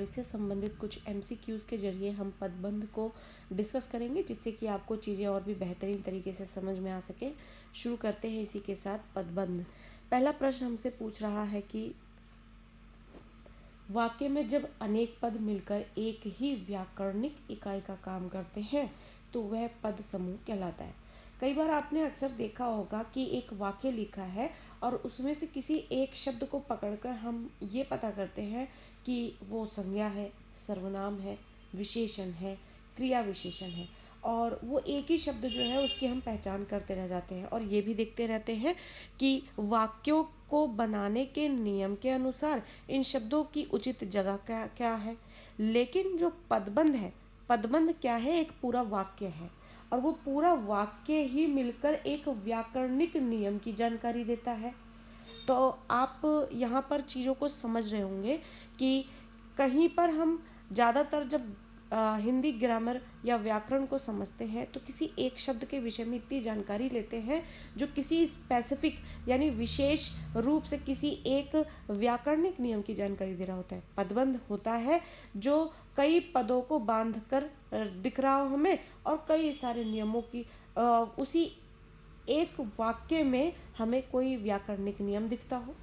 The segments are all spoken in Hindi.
इससे संबंधित कुछ एमसीक्यूज़ के जरिए हम पदबंध को डिस्कस करेंगे, जिससे कि आपको चीज़ें और भी बेहतरीन तरीके से समझ में आ सके। शुरू करते हैं इसी के साथ पदबंध। पहला प्रश्न हमसे पूछ रहा है कि वाक्य में जब अनेक पद मिलकर एक ही व्याकरणिक इकाई का काम करते हैं तो वह पद समूह कहलाता है। कई बार आपने अक्सर देखा होगा कि एक वाक्य लिखा है और उसमें से किसी एक शब्द को पकड़कर हम ये पता करते हैं कि वो संज्ञा है, सर्वनाम है, विशेषण है, क्रिया विशेषण है, और वो एक ही शब्द जो है उसकी हम पहचान करते रह जाते हैं और ये भी देखते रहते हैं कि वाक्यों को बनाने के नियम के अनुसार इन शब्दों की उचित जगह क्या क्या है। लेकिन जो पदबंध है, पदबंध क्या है, एक पूरा वाक्य है और वो पूरा वाक्य ही मिलकर एक व्याकरणिक नियम की जानकारी देता है। तो आप यहाँ पर चीज़ों को समझ रहे होंगे कि कहीं पर हम ज़्यादातर जब हिंदी ग्रामर या व्याकरण को समझते हैं तो किसी एक शब्द के विषय में इतनी जानकारी लेते हैं जो किसी स्पेसिफिक यानी विशेष रूप से किसी एक व्याकरणिक नियम की जानकारी दे रहा होता है। पदबंध होता है जो कई पदों को बांध कर दिख रहा हो हमें और कई सारे नियमों की उसी एक वाक्य में हमें कोई व्याकरणिक नियम दिखता हो।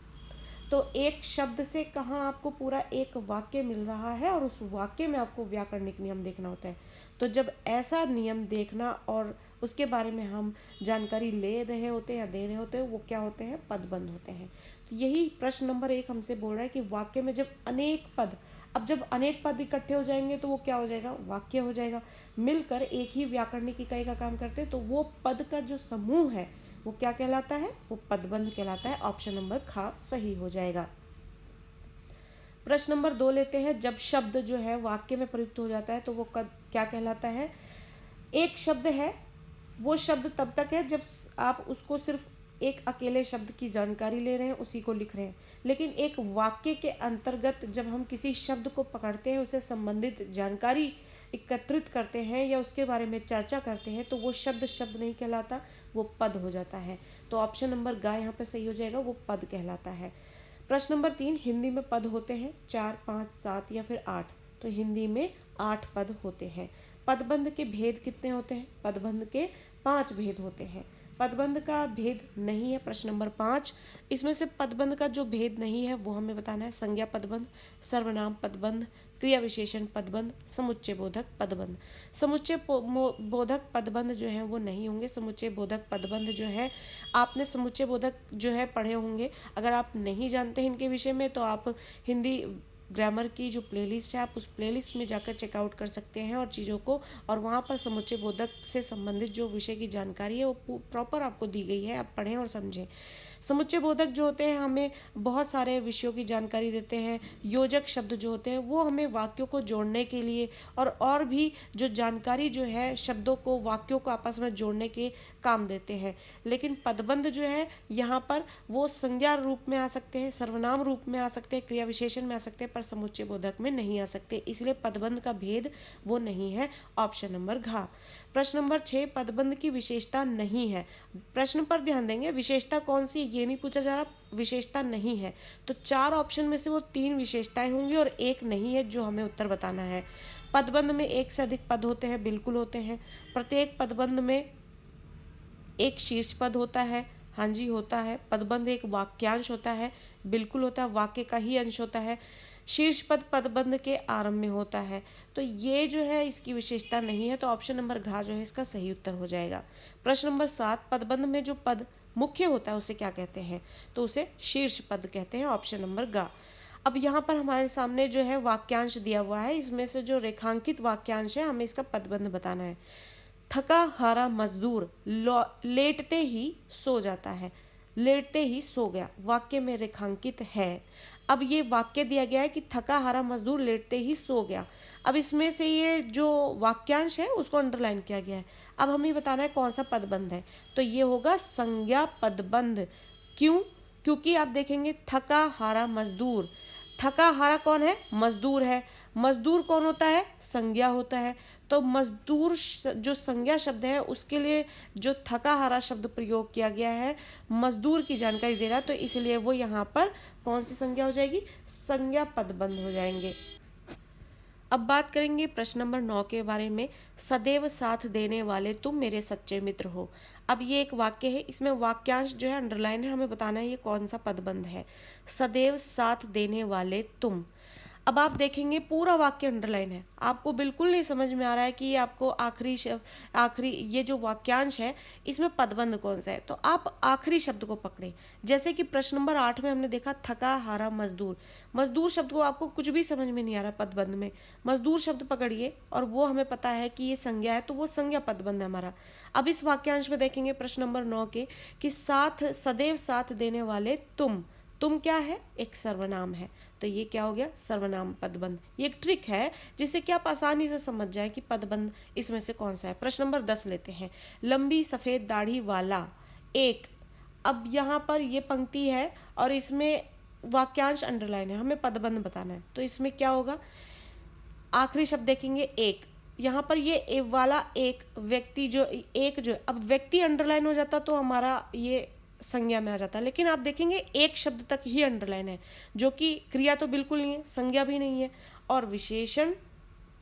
तो एक शब्द से कहाँ आपको पूरा एक वाक्य मिल रहा है और उस वाक्य में आपको व्याकरणिक नियम देखना होता है। तो जब ऐसा नियम देखना और उसके बारे में हम जानकारी ले रहे होते हैं या दे रहे होते हैं, वो क्या होते हैं, पदबंध होते हैं। तो यही प्रश्न नंबर 1 हमसे बोल रहा है कि वाक्य में जब अनेक पद, अब जब अनेक पद इकट्ठे हो जाएंगे तो वो क्या हो जाएगा, वाक्य हो जाएगा। मिलकर एक ही व्याकरणिक इकाई का काम करते हैं तो वो पद का जो समूह है वो क्या कहलाता है, वो पदबंध कहलाता है। ऑप्शन नंबर ख सही हो जाएगा। प्रश्न नंबर 2 लेते हैं। जब शब्द जो है वाक्य में प्रयुक्त हो जाता है तो वो क्या कहलाता है। एक शब्द है, वो शब्द तब तक है जब आप उसको सिर्फ एक अकेले शब्द की जानकारी ले रहे हैं, उसी को लिख रहे हैं। लेकिन एक वाक्य के अंतर्गत जब हम किसी शब्द को पकड़ते हैं, उसे संबंधित जानकारी एकत्रित करते हैं या उसके बारे में चर्चा करते हैं तो वो शब्द शब्द नहीं कहलाता, वो पद हो जाता है। तो ऑप्शन नंबर ग यहाँ पे सही हो जाएगा, वो पद कहलाता है। प्रश्न नंबर 3, हिंदी में पद होते हैं 4, 5, 7 या फिर 8। तो हिंदी में 8 पद होते हैं। पदबंध के भेद कितने होते हैं, पदबंध के 5 भेद होते हैं। पदबंध का भेद नहीं है, प्रश्न नंबर 5। इसमें से पदबंध का जो भेद नहीं है वो हमें बताना है। संज्ञा पदबंध, सर्वनाम पदबंध, क्रिया विशेषण पदबंध, समुच्चय बोधक पदबंध। समुच्चय बोधक पदबंध जो है वो नहीं होंगे। समुच्चय बोधक पदबंध जो है, आपने समुच्चय बोधक जो है पढ़े होंगे। अगर आप नहीं जानते हैं इनके विषय में तो आप हिंदी ग्रामर की जो प्लेलिस्ट है आप उस प्लेलिस्ट में जाकर चेकआउट कर सकते हैं और चीज़ों को, और वहाँ पर समुच्चय बोधक से संबंधित जो विषय की जानकारी है वो प्रॉपर आपको दी गई है, आप पढ़ें और समझें। समुच्चय बोधक जो होते हैं हमें बहुत सारे विषयों की जानकारी देते हैं। योजक शब्द जो होते हैं वो हमें वाक्यों को जोड़ने के लिए और भी जो जानकारी जो है शब्दों को, वाक्यों को आपस में जोड़ने के काम देते हैं। लेकिन पदबंध जो है यहाँ पर वो संज्ञा रूप में आ सकते हैं, सर्वनाम रूप में आ सकते हैं, क्रिया विशेषण में आ सकते हैं, पर समुच्चय बोधक में नहीं आ सकते, इसलिए पदबंध का भेद वो नहीं है। ऑप्शन नंबर घ। प्रश्न नंबर 6, पदबंध की विशेषता नहीं है। प्रश्न पर ध्यान देंगे, विशेषता कौन सी ये नहीं पूछा जा रहा, विशेषता नहीं है तो 4 ऑप्शन में से वो 3 विशेषताएं होंगी और एक नहीं है जो हमें उत्तर बताना है। पदबंध में एक से अधिक पद होते हैं, बिल्कुल होते हैं। प्रत्येक पदबंध में एक शीर्ष पद होता है, हाँ जी होता है। पदबंध एक वाक्यांश होता है, बिल्कुल होता है, वाक्य का ही अंश होता है। शीर्ष पद पदबंध के आरंभ में होता है, तो ये जो है इसकी विशेषता नहीं है, तो ऑप्शन नंबर घ जो है इसका सही उत्तर हो जाएगा। प्रश्न नंबर 7, पदबंध में जो पद मुख्य होता है उसे क्या कहते हैं, तो उसे शीर्ष पद कहते हैं। ऑप्शन नंबर ग। अब यहाँ पर हमारे सामने जो है वाक्यांश दिया हुआ है, इसमें से जो रेखांकित वाक्यांश है हमें इसका पदबंध बताना है। थका हारा मजदूर लेटते ही सो जाता है, लेटते ही सो गया, वाक्य में रेखांकित है। अब ये वाक्य दिया गया है कि थका हारा मजदूर लेटते ही सो गया। अब इसमें से ये जो वाक्यांश है उसको अंडरलाइन किया गया है। अब हमें बताना है कौन सा पदबंध है, तो ये होगा संज्ञा पदबंध। क्यों, क्योंकि आप देखेंगे थका हारा मजदूर, थका हारा कौन है, मजदूर है। मजदूर कौन होता है, संज्ञा होता है। तो मजदूर जो संज्ञा शब्द है उसके लिए जो थका हारा शब्द प्रयोग किया गया है मजदूर की जानकारी दे रहा है, तो इसलिए वो यहाँ पर कौन सी संज्ञा हो जाएगी, संज्ञा पदबंध हो जाएंगे। अब बात करेंगे प्रश्न नंबर 9 के बारे में। सदैव साथ देने वाले तुम मेरे सच्चे मित्र हो। अब ये एक वाक्य है, इसमें वाक्यांश जो है अंडरलाइन है, हमें बताना है ये कौन सा पदबंध है। सदैव साथ देने वाले तुम। अब आप देखेंगे पूरा वाक्य अंडरलाइन है, आपको बिल्कुल नहीं समझ में आ रहा है कि ये आपको आखिरी ये जो वाक्यांश है इसमें पदबंध कौन सा है, तो आप आखिरी शब्द को पकड़े। जैसे कि प्रश्न नंबर 8 में हमने देखा थका हारा मजदूर। मजदूर शब्द को आपको कुछ भी समझ में नहीं आ रहा पदबंध में, मजदूर शब्द पकड़िए और वो हमें पता है कि ये संज्ञा है, तो वो संज्ञा पदबंध है हमारा। अब इस वाक्यांश में देखेंगे प्रश्न नंबर 9 के कि साथ सदैव साथ देने वाले तुम क्या है, एक सर्वनाम है, तो ये क्या हो गया, सर्वनाम पदबंध। ये एक ट्रिक है जिससे कि आप आसानी से समझ जाए कि पदबंध इसमें से कौन सा है। प्रश्न नंबर 10 लेते हैं। लंबी सफेद दाढ़ी वाला एक। अब यहाँ पर ये पंक्ति है और इसमें वाक्यांश अंडरलाइन है, हमें पदबंध बताना है, तो इसमें क्या होगा, आखिरी शब्द देखेंगे एक। यहाँ पर ये वाला एक व्यक्ति जो एक जो अब व्यक्ति अंडरलाइन हो जाता तो हमारा ये संज्ञा में आ जाता, लेकिन आप देखेंगे एक शब्द तक ही अंडरलाइन है, जो कि क्रिया तो बिल्कुल नहीं है, संज्ञा भी नहीं है, और विशेषण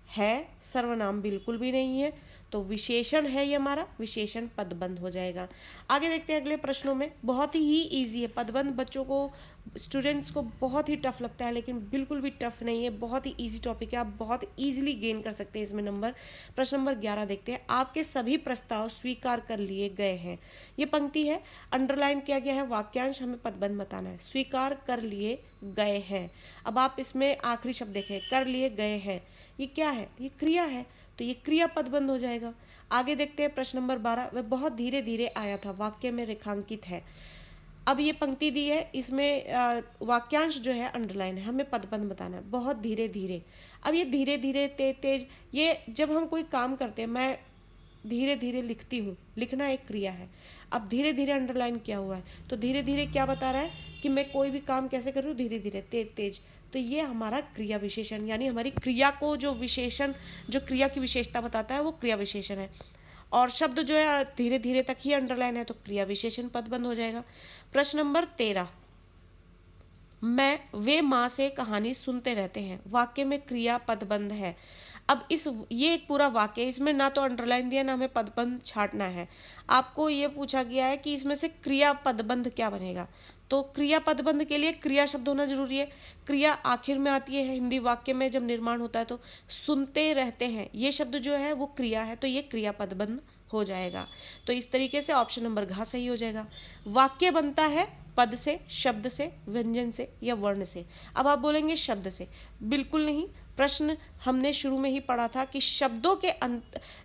है, सर्वनाम बिल्कुल भी नहीं है, तो विशेषण है ये हमारा, विशेषण पदबंध हो जाएगा। आगे देखते हैं अगले प्रश्नों में। बहुत ही इजी है पदबंध, बच्चों को स्टूडेंट्स को बहुत ही टफ लगता है, लेकिन बिल्कुल भी टफ नहीं है, बहुत ही इजी टॉपिक है, आप बहुत इजीली गेन कर सकते हैं इसमें नंबर। प्रश्न नंबर 11 देखते हैं। आपके सभी प्रस्ताव स्वीकार कर लिए गए हैं। ये पंक्ति है, अंडरलाइन किया गया है, वाक्यांश हमें पदबंध बताना है। स्वीकार कर लिए गए हैं। अब आप इसमें आखिरी शब्द देखें, कर लिए गए हैं, ये क्या है, ये क्रिया है, तो ये क्रिया पदबंध हो जाएगा। आगे देखते हैं प्रश्न नंबर 12। वह बहुत धीरे धीरे आया था, वाक्य में रेखांकित है। अब ये पंक्ति दी है, इसमें वाक्यांश जो है अंडरलाइन है, हमें पदबंध बताना है। बहुत धीरे धीरे, अब ये धीरे धीरे तेज तेज, ये जब हम कोई काम करते हैं, मैं धीरे धीरे लिखती हूँ, लिखना एक क्रिया है। अब धीरे धीरे अंडरलाइन किया हुआ है, तो धीरे धीरे क्या बता रहा है कि मैं कोई भी काम कैसे कर रही हूँ, धीरे धीरे तेज तेज, तो ये हमारा क्रिया विशेषण, यानी हमारी क्रिया को जो विशेषण, जो क्रिया की विशेषता बताता है वो क्रिया विशेषण है। और शब्द जो है धीरे धीरे तक ही अंडरलाइन है, तो क्रिया विशेषण पदबंध हो जाएगा। प्रश्न नंबर 13। मैं वे माँ से कहानी सुनते रहते हैं, वाक्य में क्रिया पदबंध है। अब ये एक पूरा वाक्य है, इसमें ना तो अंडरलाइन दिया ना हमें पदबंध छाटना है। आपको ये पूछा गया है कि इसमें से क्रिया पदबंध क्या बनेगा, तो क्रिया पदबंध के लिए क्रिया शब्द होना जरूरी है। क्रिया आखिर में आती है हिंदी वाक्य में जब निर्माण होता है, तो सुनते रहते हैं ये शब्द जो है वो क्रिया है, तो ये क्रिया पदबंध हो जाएगा। तो इस तरीके से ऑप्शन नंबर घ सही हो जाएगा। वाक्य बनता है पद से, शब्द से, व्यंजन से या वर्ण से। अब आप बोलेंगे शब्द से, बिल्कुल नहीं। प्रश्न हमने शुरू में ही पढ़ा था कि शब्दों के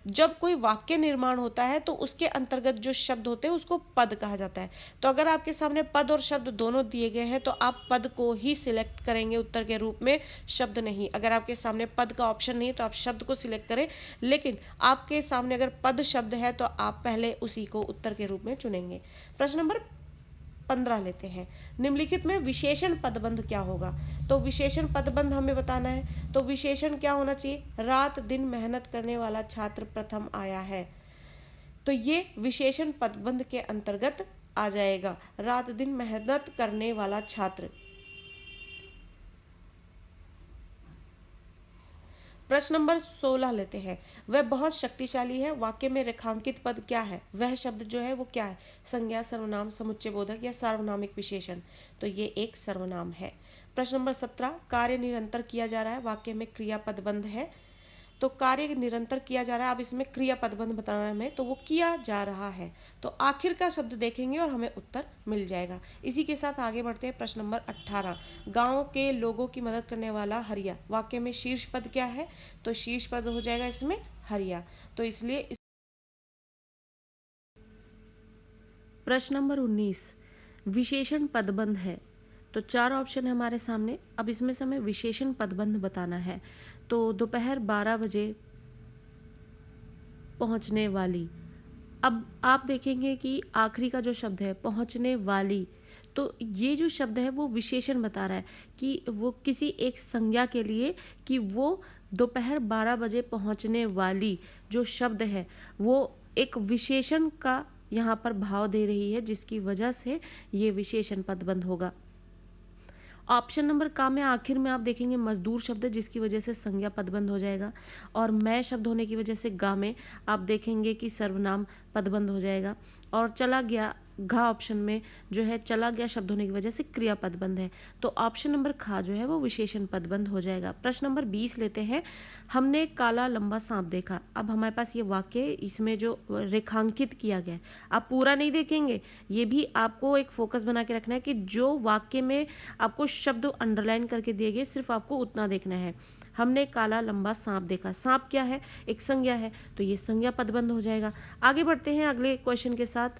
जब कोई वाक्य निर्माण होता है तो उसके अंतर्गत जो शब्द होते हैं उसको पद कहा जाता है। तो अगर आपके सामने पद और शब्द दोनों दिए गए हैं तो आप पद को ही सिलेक्ट करेंगे उत्तर के रूप में, शब्द नहीं। अगर आपके सामने पद का ऑप्शन नहीं तो आप शब्द को सिलेक्ट करें, लेकिन आपके सामने अगर पद शब्द है तो आप पहले उसी को उत्तर के रूप में चुनेंगे। प्रश्न नंबर 15 लेते हैं। निम्नलिखित में विशेषण पदबंध क्या होगा, तो विशेषण पदबंध हमें बताना है, तो विशेषण क्या होना चाहिए, रात दिन मेहनत करने वाला छात्र प्रथम आया है, तो ये विशेषण पदबंध के अंतर्गत आ जाएगा, रात दिन मेहनत करने वाला छात्र। प्रश्न नंबर 16 लेते हैं। वह बहुत शक्तिशाली है, वाक्य में रेखांकित पद क्या है, वह शब्द जो है वो क्या है, संज्ञा, सर्वनाम, समुच्चय बोधक या सार्वनामिक विशेषण, तो ये एक सर्वनाम है। प्रश्न नंबर 17। कार्य निरंतर किया जा रहा है, वाक्य में क्रिया पदबंध है, तो कार्य निरंतर किया जा रहा है, अब इसमें क्रिया पदबंध बताना है हमें, तो वो किया जा रहा है, तो आखिर का शब्द देखेंगे और हमें उत्तर मिल जाएगा। इसी के साथ आगे बढ़ते हैं। प्रश्न नंबर 18। गांव के लोगों की मदद करने वाला हरिया, वाक्य में शीर्ष पद क्या है, तो शीर्ष पद हो जाएगा इसमें हरिया, तो इसलिए प्रश्न नंबर 19। विशेषण पदबंध है, तो 4 ऑप्शन है हमारे सामने। अब इसमें से हमें विशेषण पदबंध बताना है, तो दोपहर 12 बजे पहुंचने वाली। अब आप देखेंगे कि आखिरी का जो शब्द है पहुंचने वाली, तो ये जो शब्द है वो विशेषण बता रहा है कि वो किसी एक संज्ञा के लिए, कि वो दोपहर 12 बजे पहुंचने वाली जो शब्द है वो एक विशेषण का यहाँ पर भाव दे रही है, जिसकी वजह से ये विशेषण पदबंध होगा। ऑप्शन नंबर का में आखिर में आप देखेंगे मजदूर शब्द जिसकी वजह से संज्ञा पदबंध हो जाएगा, और मैं शब्द होने की वजह से गा में आप देखेंगे कि सर्वनाम पदबंध हो जाएगा, और चला गया घा ऑप्शन में जो है चला गया शब्द होने की वजह से क्रिया पदबंध है। तो ऑप्शन नंबर खा जो है वो विशेषण पदबंध हो जाएगा। प्रश्न नंबर 20 लेते हैं। हमने काला लंबा सांप देखा। अब हमारे पास ये वाक्य, इसमें जो रेखांकित किया गया है, आप पूरा नहीं देखेंगे, ये भी आपको एक फोकस बना के रखना है कि जो वाक्य में आपको शब्द अंडरलाइन करके दिए गए सिर्फ आपको उतना देखना है। हमने काला लंबा सांप देखा। सांप क्या है? एक संज्ञा है, तो ये संज्ञा पदबंध हो जाएगा। आगे बढ़ते हैं अगले क्वेश्चन के साथ।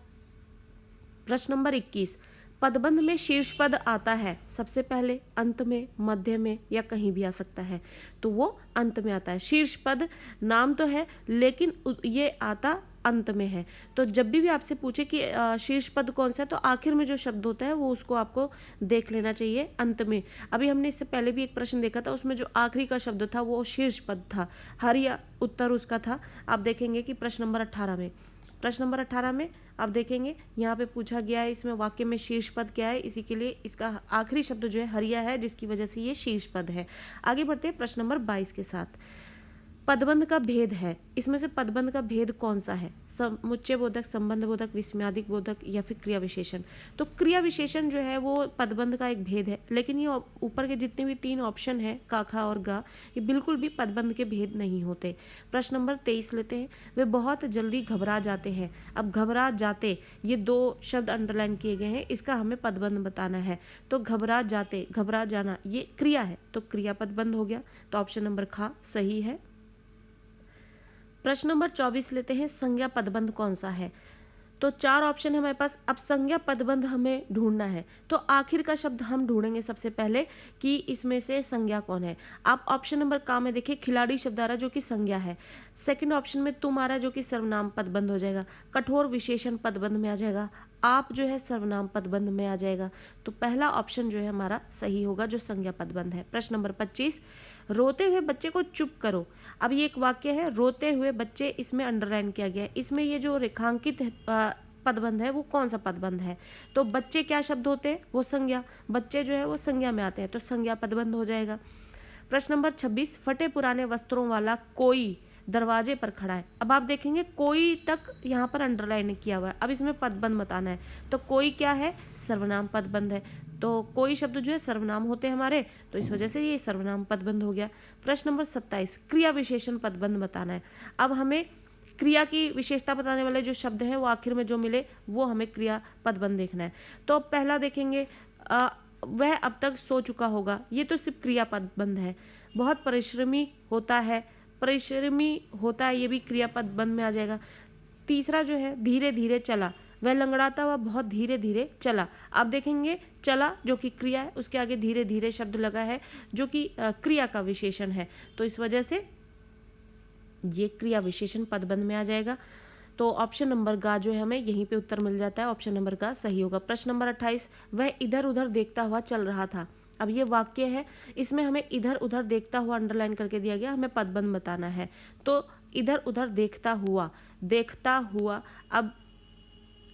प्रश्न नंबर 21। पदबंध में शीर्ष पद आता है सबसे पहले, अंत में, मध्य में या कहीं भी आ सकता है, तो वो अंत में आता है। शीर्ष पद नाम तो है लेकिन ये आता अंत में है। तो जब भी आपसे पूछे कि शीर्ष पद कौन सा है, तो आखिर में जो शब्द होता है वो उसको आपको देख लेना चाहिए अंत में। अभी हमने इससे पहले भी एक प्रश्न देखा था, उसमें जो आखिरी का शब्द था वो शीर्ष पद था, हरिया उत्तर उसका था। आप देखेंगे कि प्रश्न नंबर 18 में आप देखेंगे यहाँ पे पूछा गया है इसमें वाक्य में शीर्ष पद क्या है, इसी के लिए इसका आखिरी शब्द जो है हरिया है, जिसकी वजह से ये शीर्ष पद है। आगे बढ़ते हैं प्रश्न नंबर 22 के साथ। पदबंध का भेद है, इसमें से पदबंध का भेद कौन सा है? समुच्चय बोधक, संबंध बोधक, विस्मयादिक बोधक या फिर क्रिया विशेषण? तो क्रिया विशेषण जो है वो पदबंध का एक भेद है, लेकिन ये ऊपर के जितने भी 3 ऑप्शन है का, खा और गा, ये बिल्कुल भी पदबंध के भेद नहीं होते। प्रश्न नंबर 23 लेते हैं। वे बहुत जल्दी घबरा जाते हैं। अब घबरा जाते, ये 2 शब्द अंडरलाइन किए गए हैं, इसका हमें पदबंध बताना है। तो घबरा जाते, घबरा जाना, ये क्रिया है, तो क्रिया पदबंध हो गया, तो ऑप्शन नंबर खा सही है। प्रश्न नंबर 24 लेते हैं। संज्ञा पदबंध कौन सा है? तो 4 ऑप्शन है हमारे पास। अब संज्ञा पदबंध हमें ढूंढना है, तो आखिर का शब्द हम ढूंढेंगे सबसे पहले कि इसमें से संज्ञा कौन है। आप ऑप्शन नंबर का में देखिए, खिलाड़ी शब्द आ रहा है जो कि संज्ञा है। सेकंड ऑप्शन में तुम आ रहा है जो कि सर्वनाम पदबंध हो जाएगा। कठोर विशेषण पदबंध में आ जाएगा। आप जो है सर्वनाम पदबंध में आ जाएगा। तो पहला ऑप्शन जो है हमारा सही होगा, जो संज्ञा पदबंध है। प्रश्न नंबर 25। रोते हुए बच्चे को चुप करो। अब ये एक वाक्य है, रोते हुए बच्चे, इसमें अंडरलाइन किया गया है। इसमें ये जो रेखांकित पदबंध है वो कौन सा पदबंध है? तो बच्चे क्या शब्द होते हैं? वो संज्ञा, बच्चे जो है वो संज्ञा में आते हैं, तो संज्ञा पदबंध हो जाएगा। प्रश्न नंबर 26। फटे पुराने वस्त्रों वाला कोई दरवाजे पर खड़ा है। अब आप देखेंगे कोई तक यहाँ पर अंडरलाइन किया हुआ है। अब इसमें पदबंध बताना है, तो कोई क्या है? सर्वनाम पदबंध है। तो कोई शब्द जो है सर्वनाम होते हैं हमारे, तो इस वजह से ये सर्वनाम पदबंध हो गया। प्रश्न नंबर 27। क्रिया विशेषण पदबंध बताना है। अब हमें क्रिया की विशेषता बताने वाले जो शब्द हैं वो आखिर में जो मिले वो हमें क्रिया पदबंध देखना है। तो पहला देखेंगे, वह अब तक सो चुका होगा, ये तो सिर्फ क्रिया पदबंध है। बहुत परिश्रमी होता है, परिश्रमी होता है, ये भी क्रिया पदबंध में आ जाएगा। तीसरा जो है धीरे धीरे चला, वह लंगड़ाता हुआ बहुत धीरे धीरे चला। आप देखेंगे चला जो कि क्रिया है, उसके आगे धीरे धीरे शब्द लगा है जो कि क्रिया का विशेषण है, तो इस वजह से ये क्रिया विशेषण पदबंध में आ जाएगा। तो ऑप्शन नंबर गा जो है हमें यहीं पे उत्तर मिल जाता है, ऑप्शन नंबर का सही होगा। प्रश्न नंबर 28। वह इधर उधर देखता हुआ चल रहा था। अब ये वाक्य है, इसमें हमें इधर उधर देखता हुआ अंडरलाइन करके दिया गया, हमें पदबंध बताना है। तो इधर उधर देखता हुआ, देखता हुआ अब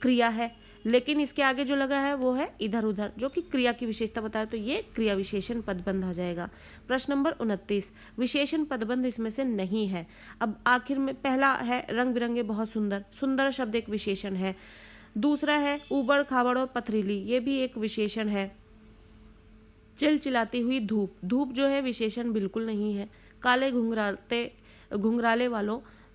क्रिया है, लेकिन इसके आगे जो लगा है वो है इधर उधर जो कि क्रिया की विशेषता बताए, तो ये क्रिया विशेषण पदबंध आ जाएगा। प्रश्न नंबर 29। विशेषण पदबंध इसमें से नहीं है। अब आखिर में पहला है रंग बिरंगे बहुत सुंदर, सुंदर शब्द एक विशेषण है। दूसरा है ऊबड़ खाबड़ और पथरीली, ये भी एक विशेषण है। चिलचिलाती हुई धूप, धूप जो है विशेषण बिल्कुल नहीं है। काले घुंघराले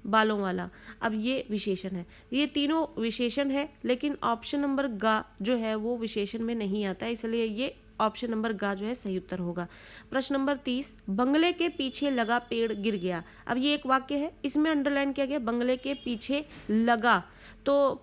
बालों वाला, अब ये विशेषण है। ये तीनों विशेषण है, लेकिन ऑप्शन नंबर गा जो है वो विशेषण में नहीं आता है, इसलिए ये ऑप्शन नंबर गा जो है सही उत्तर होगा। प्रश्न नंबर 30। बंगले के पीछे लगा पेड़ गिर गया। अब ये एक वाक्य है, इसमें अंडरलाइन किया गया बंगले के पीछे लगा, तो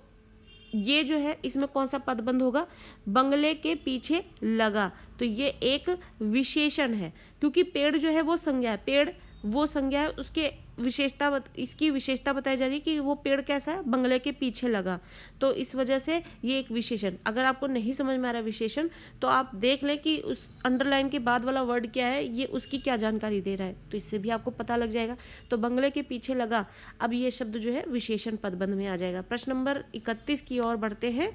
ये जो है इसमें कौन सा पदबंध होगा? बंगले के पीछे लगा, तो ये एक विशेषण है, क्योंकि पेड़ जो है वो संज्ञा है, पेड़ वो संज्ञा है, उसके इसकी विशेषता बताई जा रही है कि वो पेड़ कैसा है? बंगले के पीछे लगा, तो इस वजह से ये एक विशेषण। अगर आपको नहीं समझ में आ रहा विशेषण, तो आप देख लें कि उस अंडरलाइन के बाद वाला वर्ड क्या है, ये उसकी क्या जानकारी दे रहा है, तो इससे भी आपको पता लग जाएगा। तो बंगले के पीछे लगा, अब ये शब्द जो है विशेषण पदबंध में आ जाएगा। प्रश्न नंबर 31 की ओर बढ़ते हैं।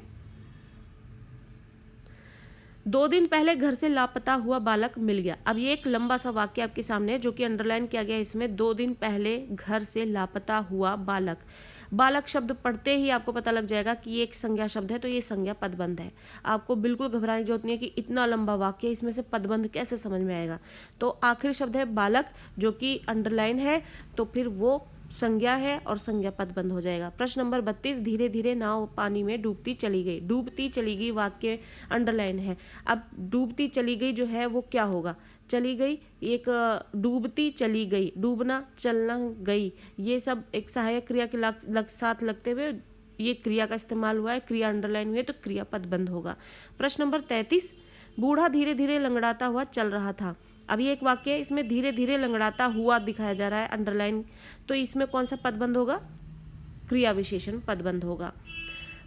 2 दिन पहले घर से लापता हुआ बालक मिल गया। अब ये एक लंबा सा वाक्य आपके सामने है जो कि अंडरलाइन किया गया है इसमें। 2 दिन पहले घर से लापता हुआ बालक। बालक शब्द पढ़ते ही आपको पता लग जाएगा कि ये एक संज्ञा शब्द है, तो ये संज्ञा पदबंध है। आपको बिल्कुल घबराने की जरूरत नहीं है कि इतना लंबा वाक्य है, इसमें से पदबंध कैसे समझ में आएगा। तो आखिरी शब्द है बालक जो कि अंडरलाइन है, तो फिर वो संज्ञा है और संज्ञा पदबंध हो जाएगा। प्रश्न नंबर 32, धीरे धीरे नाव पानी में डूबती चली गई। डूबती चली गई वाक्य अंडरलाइन है। अब डूबती चली गई जो है वो क्या होगा, चली गई, एक डूबती चली गई, डूबना, चलना, गई, ये सब एक सहायक क्रिया के साथ लगते हुए ये क्रिया का इस्तेमाल हुआ है, क्रिया अंडरलाइन हुई है, तो क्रिया पदबंध होगा। प्रश्न नंबर 33, बूढ़ा धीरे धीरे लंगड़ाता हुआ चल रहा था। अब ये एक वाक्य है, इसमें धीरे धीरे लंगड़ाता हुआ दिखाया जा रहा है अंडरलाइन, तो इसमें कौन सा पदबंध होगा, क्रिया विशेषण पदबंध होगा।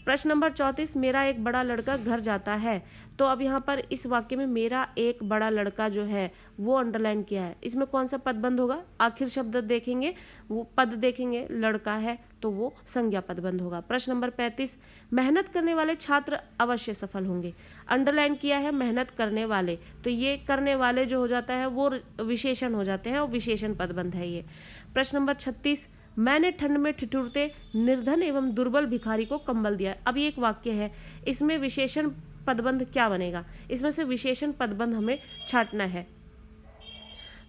प्रश्न नंबर 34, मेरा एक बड़ा लड़का घर जाता है। तो अब यहाँ पर इस वाक्य में मेरा एक बड़ा लड़का जो है वो अंडरलाइन किया है, इसमें कौन सा पदबंध होगा, आखिर शब्द देखेंगे, वो पद देखेंगे, लड़का है तो वो संज्ञा पदबंध होगा। प्रश्न नंबर 35, मेहनत करने वाले छात्र अवश्य सफल होंगे। अंडरलाइन किया है मेहनत करने वाले, तो ये करने वाले जो हो जाता है वो विशेषण हो जाते हैं और विशेषण पदबंध है ये। प्रश्न नंबर 36, मैंने ठंड में ठिठुरते निर्धन एवं दुर्बल भिखारी को कंबल दिया। अब ये एक वाक्य है, इसमें विशेषण पदबंध क्या बनेगा, इसमें से विशेषण पदबंध हमें छांटना है।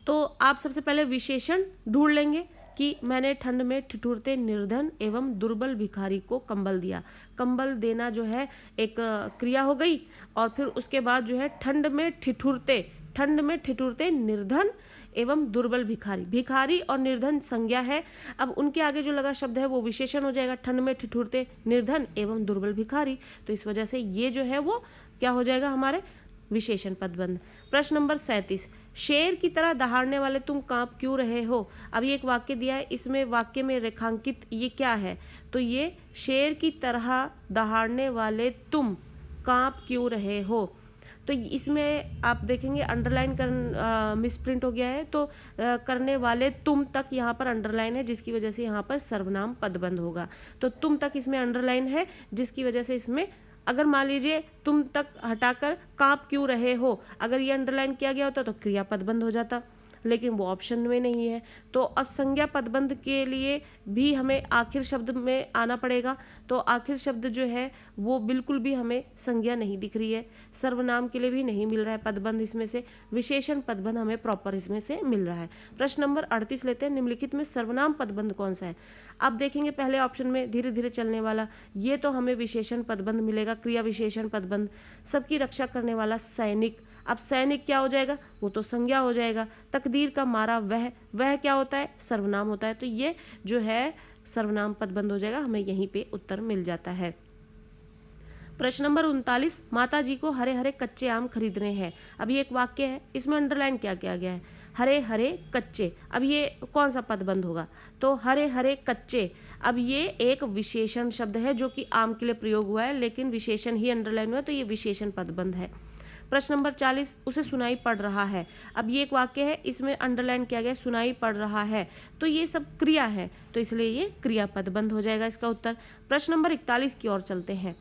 तो आप सबसे पहले विशेषण ढूंढ लेंगे कि मैंने ठंड में ठिठुरते निर्धन एवं दुर्बल भिखारी को कंबल दिया। कंबल देना जो है एक क्रिया हो गई, और फिर उसके बाद जो है ठंड में ठिठुरते निर्धन एवं दुर्बल भिखारी, भिखारी और निर्धन संज्ञा है। अब उनके आगे जो लगा शब्द है वो विशेषण हो जाएगा, ठंड में ठिठुरते निर्धन एवं दुर्बल भिखारी, तो इस वजह से ये जो है वो क्या हो जाएगा, हमारे विशेषण पदबंध। प्रश्न नंबर 37, शेर की तरह दहाड़ने वाले तुम कांप क्यों रहे हो। अब ये एक वाक्य दिया है, इसमें वाक्य में रेखांकित ये क्या है, तो ये शेर की तरह दहाड़ने वाले तुम कांप क्यों रहे हो। तो इसमें आप देखेंगे अंडरलाइन कर मिसप्रिंट हो गया है, तो करने वाले तुम तक यहाँ पर अंडरलाइन है, जिसकी वजह से यहाँ पर सर्वनाम पदबंध होगा। तो तुम तक इसमें अंडरलाइन है, जिसकी वजह से इसमें अगर मान लीजिए तुम तक हटाकर कांप क्यों रहे हो, अगर ये अंडरलाइन किया गया होता तो क्रिया पदबंध हो जाता, लेकिन वो ऑप्शन में नहीं है। तो अब संज्ञा पदबंध के लिए भी हमें आखिर शब्द में आना पड़ेगा, तो आखिर शब्द जो है वो बिल्कुल भी हमें संज्ञा नहीं दिख रही है। सर्वनाम के लिए भी नहीं मिल रहा है पदबंध, इसमें से विशेषण पदबंध हमें प्रॉपर इसमें से मिल रहा है। प्रश्न नंबर 38 लेते हैं, निम्नलिखित में सर्वनाम पदबंध कौन सा है। आप देखेंगे पहले ऑप्शन में धीरे धीरे चलने वाला, ये तो हमें विशेषण पदबंध मिलेगा, क्रिया विशेषण पदबंध। सबकी रक्षा करने वाला सैनिक, अब सैनिक क्या हो जाएगा, वो तो संज्ञा हो जाएगा। तकदीर का मारा वह क्या होता है, सर्वनाम होता है, तो ये जो है सर्वनाम पदबंध हो जाएगा, हमें यहीं पे उत्तर मिल जाता है। प्रश्न नंबर 39, माता जी को हरे हरे कच्चे आम खरीदने हैं। अब ये एक वाक्य है, इसमें अंडरलाइन क्या किया गया है, हरे हरे कच्चे। अब ये कौन सा पदबंध होगा, तो हरे हरे कच्चे। अब ये एक विशेषण शब्द है जो कि आम के लिए प्रयोग हुआ है, लेकिन विशेषण ही अंडरलाइन हुआ है, तो ये विशेषण पदबंध है। प्रश्न नंबर 40, उसे सुनाई पड़ रहा है। अब ये एक वाक्य है, इसमें अंडरलाइन किया गया सुनाई पड़ रहा है, तो ये सब क्रिया है, तो इसलिए ये क्रिया पदबंध हो जाएगा इसका उत्तर। प्रश्न नंबर 41 की ओर चलते हैं।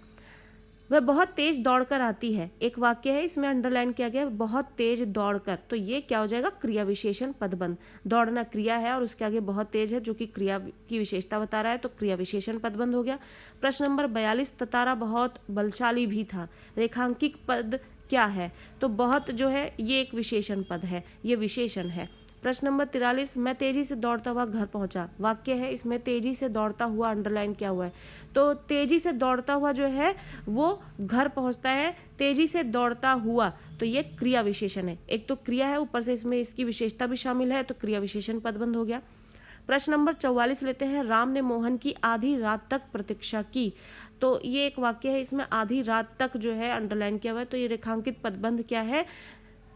वह बहुत तेज दौड़कर आती है, एक वाक्य है, इसमें अंडरलाइन किया गया बहुत तेज दौड़कर, तो ये क्या हो जाएगा, क्रिया विशेषण पदबंध। दौड़ना क्रिया है और उसके आगे बहुत तेज है जो कि क्रिया की विशेषता बता रहा है, तो क्रिया विशेषण पदबंध हो गया। प्रश्न नंबर 42, ततारा बहुत बलशाली भी था, रेखांकित पद क्या है, तो बहुत जो है ये एक विशेषण पद है, ये विशेषण है। प्रश्न नंबर 43, मैं तेजी से दौड़ता हुआ घर पहुंचा, वाक्य है, इसमें तेजी से दौड़ता हुआ अंडरलाइन किया हुआ है, तो तेजी से दौड़ता हुआ जो है वो घर पहुंचता है, तेजी से दौड़ता हुआ, तो ये क्रिया विशेषण है, एक तो क्रिया है, ऊपर से इसमें इसकी विशेषता भी शामिल है, तो क्रिया विशेषण पदबंध हो गया। प्रश्न नंबर 44 लेते हैं, राम ने मोहन की आधी रात तक प्रतीक्षा की, तो ये एक वाक्य है, इसमें आधी रात तक जो है अंडरलाइन किया हुआ है, तो ये रेखांकित पदबंध क्या है,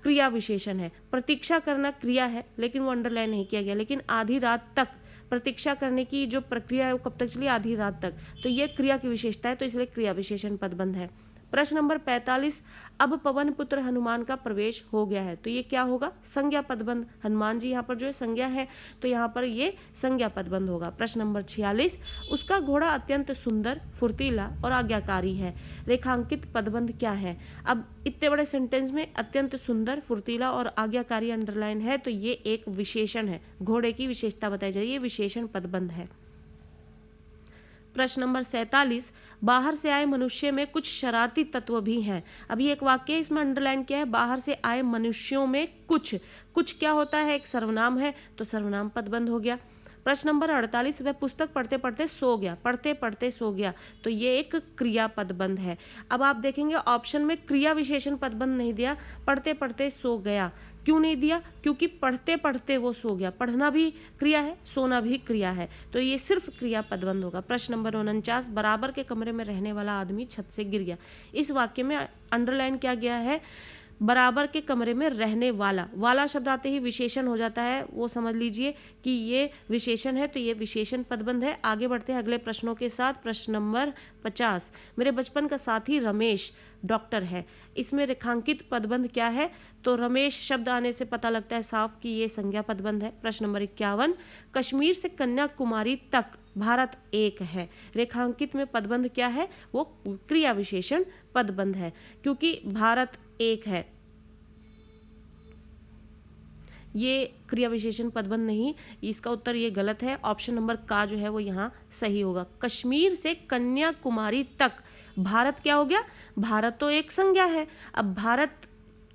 क्रिया विशेषण है। प्रतीक्षा करना क्रिया है, लेकिन वो अंडरलाइन नहीं किया गया, लेकिन आधी रात तक प्रतीक्षा करने की जो प्रक्रिया है वो कब तक चली, आधी रात तक, तो ये क्रिया की विशेषता है, तो इसलिए क्रिया विशेषण पदबंध है। प्रश्न नंबर 45, अब पवन पुत्र हनुमान का प्रवेश हो गया है, तो ये क्या होगा? संज्ञा पदबंध। हनुमान जी यहाँ पर जो है संज्ञा है, तो यहाँ पर ये संज्ञा पदबंध होगा। प्रश्न नंबर 46, उसका घोड़ा अत्यंत सुंदर, फुर्तीला और आज्ञाकारी है। रेखांकित पदबंध क्या है? अब इतने बड़े सेंटेंस में अत्यंत सुंदर, फुर्तीला और आज्ञाकारी अंडरलाइन है, तो ये एक विशेषण है, घोड़े की विशेषता बताई जा रही है, ये विशेषण पदबंध है। प्रश्न नंबर 47, बाहर से आए मनुष्य में कुछ शरारती तत्व भी हैं। अभी एक वाक्य है, इसमें अंडरलाइन क्या है? बाहर से आए मनुष्यों में कुछ, कुछ क्या होता है? एक सर्वनाम है, तो सर्वनाम पदबंध हो गया। प्रश्न नंबर 48, वह पुस्तक पढ़ते पढ़ते सो गया, पढ़ते पढ़ते सो गया, तो ये एक क्रिया पदबंध है। अब आप देखेंगे ऑप्शन में क्रिया विशेषण पदबंध नहीं दिया, पढ़ते पढ़ते सो गया। क्यों नहीं दिया? क्योंकि पढ़ते पढ़ते वो सो गया, पढ़ना भी क्रिया है, सोना भी क्रिया है, तो ये सिर्फ क्रिया पदबंध होगा। प्रश्न नंबर 49, बराबर के कमरे में रहने वाला आदमी छत से गिर गया। इस वाक्य में अंडरलाइन क्या गया है? बराबर के कमरे में रहने वाला, वाला शब्द आते ही विशेषण हो जाता है, वो समझ लीजिए कि ये विशेषण है, तो ये विशेषण पदबंध है। आगे बढ़ते हैं अगले प्रश्नों के साथ। प्रश्न नंबर 50, मेरे बचपन का साथी रमेश डॉक्टर है। इसमें रेखांकित पदबंध क्या है? तो रमेश शब्द आने से पता लगता है साफ कि ये संज्ञा पदबंध है। प्रश्न नंबर 51, कश्मीर से कन्याकुमारी तक भारत एक है। रेखांकित में पदबंध क्या है? वो क्रिया विशेषण पदबंध है, क्योंकि भारत एक है, ये क्रिया विशेषण पदबंध नहीं। इसका उत्तर ये गलत है, ऑप्शन नंबर का जो है वो यहाँ सही होगा। कश्मीर से कन्याकुमारी तक भारत क्या हो गया? भारत तो एक संज्ञा है, अब भारत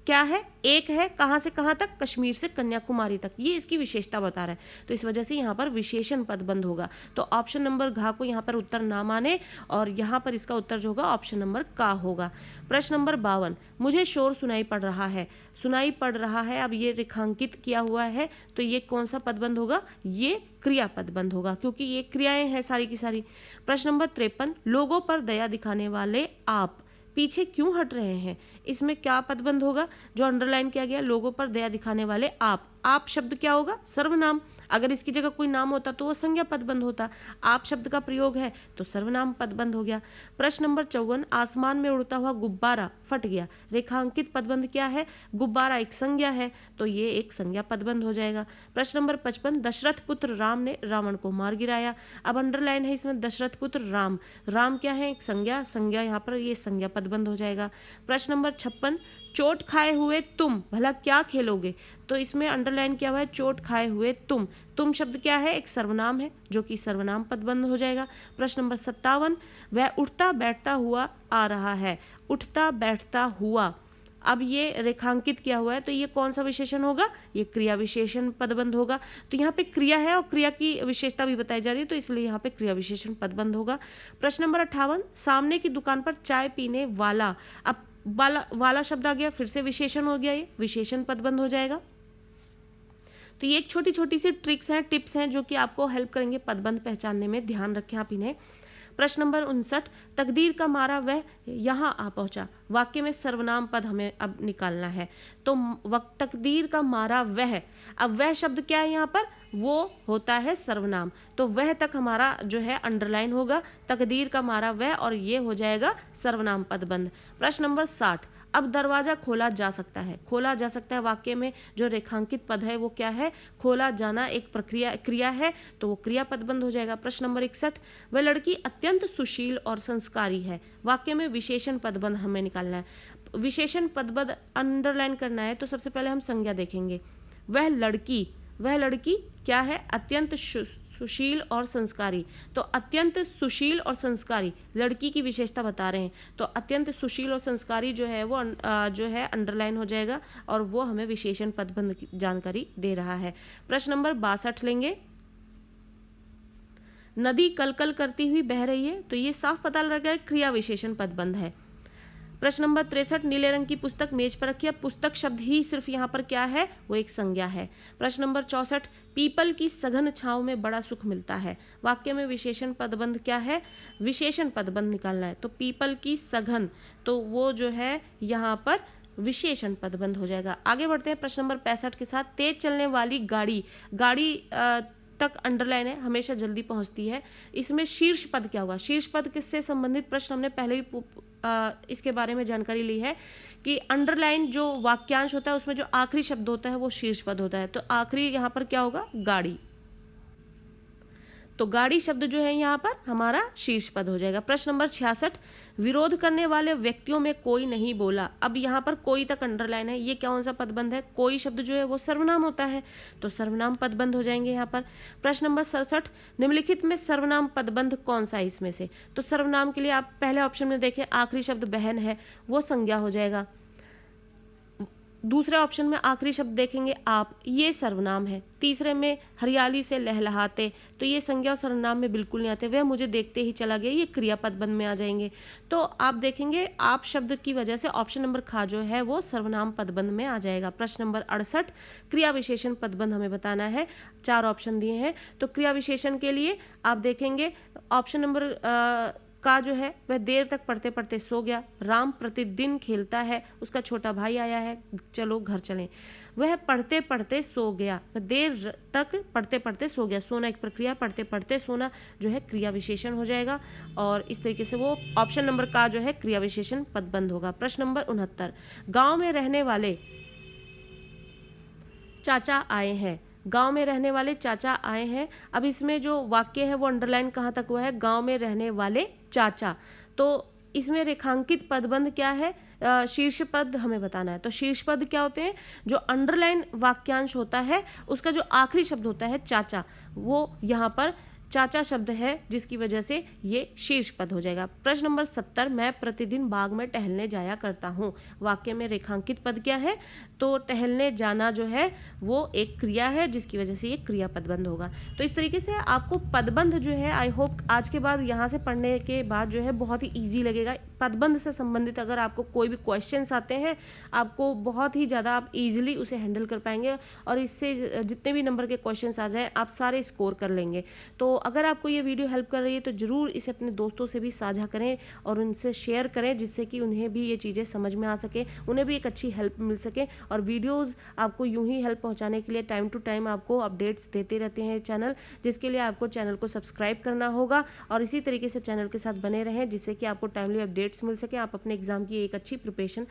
क्या है? एक है, कहाँ से कहाँ तक? कश्मीर से कन्याकुमारी तक, ये इसकी विशेषता बता रहा है, तो इस वजह से यहाँ पर विशेषण पदबंध होगा। तो ऑप्शन नंबर घ को यहाँ पर उत्तर ना माने, और यहाँ पर इसका उत्तर जो होगा ऑप्शन नंबर का होगा। प्रश्न नंबर 52, मुझे शोर सुनाई पड़ रहा है। सुनाई पड़ रहा है, अब ये रेखांकित किया हुआ है, तो ये कौन सा पदबंध होगा? ये क्रिया पदबंध होगा, क्योंकि ये क्रियाएं हैं सारी की सारी। प्रश्न नंबर 53, लोगों पर दया दिखाने वाले आप पीछे क्यों हट रहे हैं। इसमें क्या पदबंध होगा? जो अंडरलाइन किया गया, लोगों पर दया दिखाने वाले आप शब्द क्या होगा? सर्वनाम। अगर इसकी जगह कोई नाम होता तो वो संज्ञा पदबंध होता, आप शब्द का प्रयोग है तो सर्वनाम पदबंध हो गया। प्रश्न नंबर 54, आसमान में उड़ता हुआ गुब्बारा फट गया। रेखांकित पदबंध क्या है? गुब्बारा एक संज्ञा है, तो ये एक संज्ञा पदबंध हो जाएगा। प्रश्न नंबर 55, दशरथ पुत्र राम ने रावण को मार गिराया। अब अंडरलाइन है इसमें दशरथ पुत्र राम, राम क्या है? एक संज्ञा, संज्ञा यहाँ पर ये संज्ञा पदबंध हो जाएगा। प्रश्न नंबर 56, चोट खाए हुए तुम भला क्या खेलोगे। तो इसमें अंडरलाइन क्या हुआ है? चोट खाए हुए तुम शब्द क्या है? एक सर्वनाम है, जो कि सर्वनाम पदबंध हो जाएगा। प्रश्न नंबर 57, वह उठता बैठता हुआ आ रहा है। उठता बैठता हुआ, अब ये रेखांकित किया हुआ है, तो ये कौन सा विशेषण होगा? ये क्रिया विशेषण पदबंध होगा। तो यहाँ पे क्रिया है और क्रिया की विशेषता भी बताई जा रही है, तो इसलिए यहाँ पे क्रिया विशेषण पदबंध होगा। प्रश्न नंबर 58, सामने की दुकान पर चाय पीने वाला, अब वाला शब्द आ गया, फिर से विशेषण हो गया, ये विशेषण पदबंध हो जाएगा। तो ये एक छोटी छोटी सी ट्रिक्स हैं, टिप्स हैं, जो कि आपको हेल्प करेंगे पदबंध पहचानने में, ध्यान रखें आप इन्हें। प्रश्न नंबर 59, तकदीर का मारा वह यहाँ आ पहुंचा। वाक्य में सर्वनाम पद हमें अब निकालना है, तो तकदीर का मारा वह, अब वह शब्द क्या है यहाँ पर? वो होता है सर्वनाम, तो वह तक हमारा जो है अंडरलाइन होगा, तकदीर का मारा वह, और ये हो जाएगा सर्वनाम पदबंध। प्रश्न नंबर 60, अब दरवाजा खोला जा सकता है। खोला जा सकता है वाक्य में जो रेखांकित पद है वो क्या है? खोला जाना एक प्रक्रिया क्रिया है, तो वो क्रिया पदबंध हो जाएगा। प्रश्न नंबर 61, वह लड़की अत्यंत सुशील और संस्कारी है। वाक्य में विशेषण पदबंध हमें निकालना है, विशेषण पदबंध अंडरलाइन करना है, तो सबसे पहले हम संज्ञा देखेंगे। वह लड़की क्या है? अत्यंत सुशील और संस्कारी, तो अत्यंत सुशील और संस्कारी लड़की की विशेषता बता रहे हैं, तो अत्यंत सुशील और संस्कारी जो है वो जो है अंडरलाइन हो जाएगा, और वो हमें विशेषण पदबंध की जानकारी दे रहा है। प्रश्न नंबर 62 लेंगे, नदी कलकल करती हुई बह रही है, तो ये साफ पता लग गया क्रिया विशेषण पदबंध है। प्रश्न नंबर 63, नीले रंग की पुस्तक मेज पर रखी है। पुस्तक शब्द ही सिर्फ यहाँ पर क्या है? वो एक संज्ञा है। प्रश्न नंबर 64, पीपल की सघन छांव में बड़ा सुख मिलता है। वाक्य में विशेषण पदबंध क्या है? विशेषण पदबंध निकालना है, तो पीपल की सघन, तो वो जो है यहाँ पर विशेषण पदबंध हो जाएगा। आगे बढ़ते हैं प्रश्न नंबर 65 के साथ, तेज चलने वाली गाड़ी तक अंडरलाइन है, हमेशा जल्दी पहुंचती है। इसमें शीर्ष पद क्या होगा? शीर्ष पद किससे संबंधित प्रश्न हमने पहले भी इसके बारे में जानकारी ली है कि अंडरलाइन जो वाक्यांश होता है उसमें जो आखिरी शब्द होता है वो शीर्ष पद होता है। तो आखिरी यहाँ पर क्या होगा, गाड़ी। तो गाड़ी शब्द जो है यहाँ पर हमारा शीर्ष पद हो जाएगा। प्रश्न नंबर 66, विरोध करने वाले व्यक्तियों में कोई नहीं बोला। अब यहाँ पर कोई तक अंडरलाइन है, ये कौन सा पदबंध है, कोई शब्द जो है वो सर्वनाम होता है, तो सर्वनाम पदबंध हो जाएंगे यहाँ पर। प्रश्न नंबर 67, निम्नलिखित में सर्वनाम पदबंध कौन सा है इसमें से। तो सर्वनाम के लिए आप पहले ऑप्शन में देखें, आखिरी शब्द बहन है, वो संज्ञा हो जाएगा। दूसरे ऑप्शन में आखिरी शब्द देखेंगे आप, ये सर्वनाम है। तीसरे में हरियाली से लहलहाते, तो ये संज्ञा और सर्वनाम में बिल्कुल नहीं आते, वह मुझे देखते ही चला गया, ये क्रियापद बंध में आ जाएंगे। तो आप देखेंगे आप शब्द की वजह से ऑप्शन नंबर खा जो है वो सर्वनाम पदबंध में आ जाएगा। प्रश्न नंबर 68, क्रिया विशेषण पदबंध हमें बताना है। 4 ऑप्शन दिए हैं, तो क्रिया विशेषण के लिए आप देखेंगे ऑप्शन नंबर का जो है वह देर तक पढ़ते पढ़ते सो गया। राम प्रतिदिन खेलता है, उसका छोटा भाई आया है, चलो घर चलें। वह पढ़ते पढ़ते सो गया, वह देर तक पढ़ते पढ़ते सो गया। सोना एक प्रक्रिया, पढ़ते पढ़ते सोना जो है क्रिया विशेषण हो जाएगा, और इस तरीके से वो ऑप्शन नंबर का जो है क्रिया विशेषण पदबंध होगा। प्रश्न नंबर 69, गांव में रहने वाले चाचा आए हैं। गांव में रहने वाले चाचा आए हैं। अब इसमें जो वाक्य है वो अंडरलाइन कहाँ तक हुआ है, गांव में रहने वाले चाचा। तो इसमें रेखांकित पदबंध क्या है, शीर्ष पद हमें बताना है। तो शीर्ष पद क्या होते हैं, जो अंडरलाइन वाक्यांश होता है उसका जो आखिरी शब्द होता है चाचा, वो यहाँ पर चाचा शब्द है, जिसकी वजह से ये शीर्ष पद हो जाएगा। प्रश्न नंबर 70, मैं प्रतिदिन बाग में टहलने जाया करता हूँ। वाक्य में रेखांकित पद क्या है, तो टहलने जाना जो है वो एक क्रिया है, जिसकी वजह से ये क्रिया पदबंध होगा। तो इस तरीके से आपको पदबंध जो है, आई होप आज के बाद यहाँ से पढ़ने के बाद जो है बहुत ही ईजी लगेगा। पदबंध से संबंधित अगर आपको कोई भी क्वेश्चंस आते हैं, आपको बहुत ही ज़्यादा आप इजीली उसे हैंडल कर पाएंगे, और इससे जितने भी नंबर के क्वेश्चंस आ जाएं आप सारे स्कोर कर लेंगे। तो अगर आपको ये वीडियो हेल्प कर रही है तो ज़रूर इसे अपने दोस्तों से भी साझा करें और उनसे शेयर करें, जिससे कि उन्हें भी ये चीज़ें समझ में आ सके, उन्हें भी एक अच्छी हेल्प मिल सके। और वीडियोस आपको यूं ही हेल्प पहुंचाने के लिए टाइम टू टाइम आपको अपडेट्स देते रहते हैं चैनल, जिसके लिए आपको चैनल को सब्सक्राइब करना होगा और इसी तरीके से चैनल के साथ बने रहें, जिससे कि आपको टाइमली अपडेट्स मिल सके, आप अपने एग्जाम की एक अच्छी प्रिपरेशन